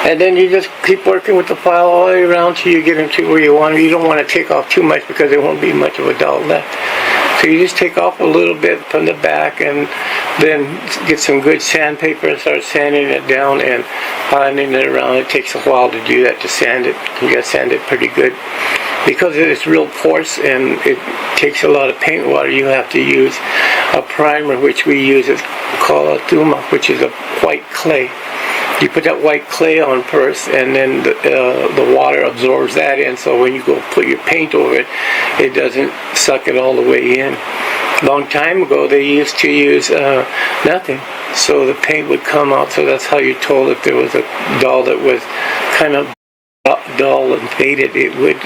And then you just keep working with the file all the way around till you get them to where you want them. You don't want to take off too much because there won't be much of a doll left. So you just take off a little bit from the back and then get some good sandpaper and start sanding it down and finding it around. It takes a while to do that, to sand it. You got to sand it pretty good. Because it's real coarse and it takes a lot of paint water, you have to use a primer, which we use. It's called a thuma, which is a white clay. You put that white clay on first, and then the water absorbs that in, so when you go put your paint over it, it doesn't suck it all the way in. A long time ago, they used to use nothing, so the paint would come out. So that's how you told if there was a doll that was kind of dull and faded, it would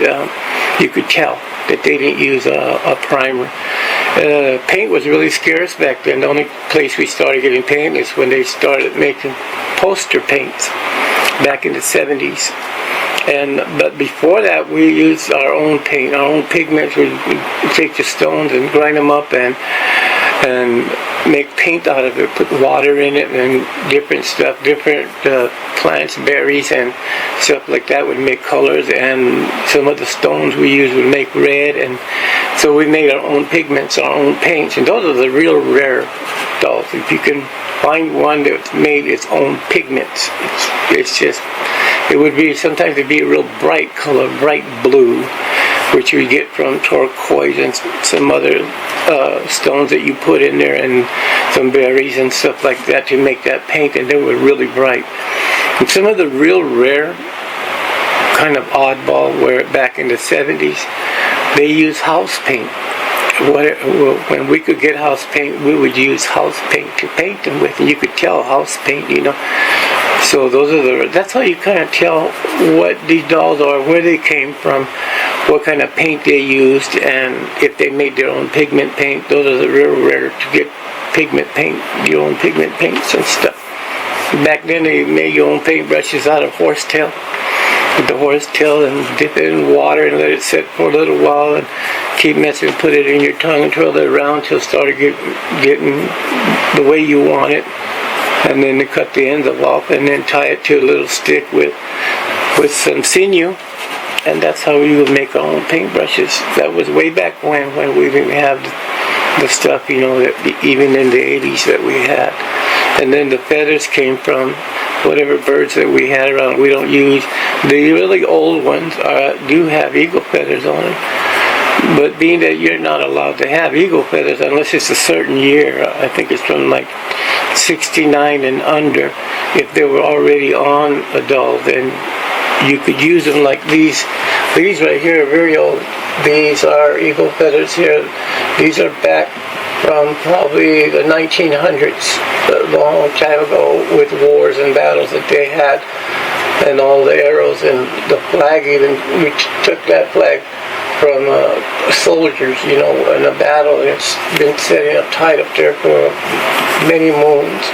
you could tell that they didn't use a primer. Paint was really scarce back then. The only place we started getting paint is when they started making poster paints back in the 70s. But before that, we used our own paint, our own pigments. We take the stones and grind them up and make paint out of it, put water in it and different stuff, different plants, berries and stuff like that would make colors, and some of the stones we used would make red, and so we made our own pigments, our own paints, and those are the real rare dolls. If you can find one that's made its own pigments, it's just, it would be, sometimes it'd be a real bright color, bright blue, which you get from turquoise and some other stones that you put in there, and some berries and stuff like that to make that paint, and they were really bright. And some of the real rare kind of oddball where back in the 70s, they used house paint. When we could get house paint, we would use house paint to paint them with, and you could tell house paint, you know. So that's how you kind of tell what these dolls are, where they came from, what kind of paint they used, and if they made their own pigment paint. Those are the real rare to get pigment paint, your own pigment paints and stuff. Back then they made your own paintbrushes out of horsetail. With the horsetail, and dip it in water and let it sit for a little while and keep messing, put it in your tongue and twirl it around till it started getting the way you want it. And then to cut the ends off and then tie it to a little stick with some sinew, and that's how we would make our own paintbrushes. That was way back when we didn't have the stuff, you know, that even in the 80s that we had. And then the feathers came from whatever birds that we had around. We don't use the really old ones. Do have eagle feathers on them, but being that you're not allowed to have eagle feathers unless it's a certain year, I think it's from like 69 and under, if they were already on a doll, then you could use them. Like these right here are very old. These are eagle feathers here. These are back from probably the 1900s, a long time ago, with wars and battles that they had, and all the arrows and the flag. Even we took that flag from soldiers, you know, in a battle. It's been sitting up tight up there for many moons.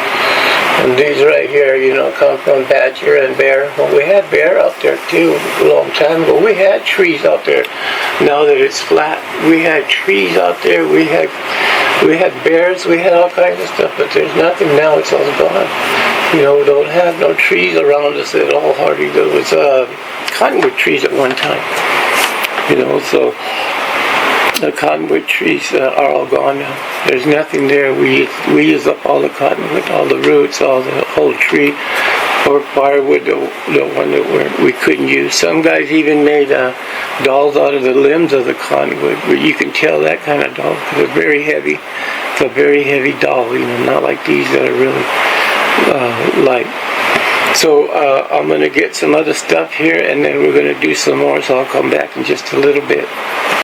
And these right here, you know, come from badger and bear. Well, we had bear out there too a long time ago. We had trees out there. Now that it's flat, we had trees out there. We had bears. We had all kinds of stuff. But there's nothing now. It's all gone. You know, we don't have no trees around us at all. Hardly. There was cottonwood trees at one time. You know, so the cottonwood trees are all gone now. There's nothing there. We use up all the cottonwood, all the roots, all the whole tree, or firewood, the one that we couldn't use. Some guys even made dolls out of the limbs of the cottonwood, where you can tell that kind of doll, because they're very heavy. It's a very heavy doll, you know, not like these that are really light. So I'm going to get some other stuff here, and then we're going to do some more, so I'll come back in just a little bit.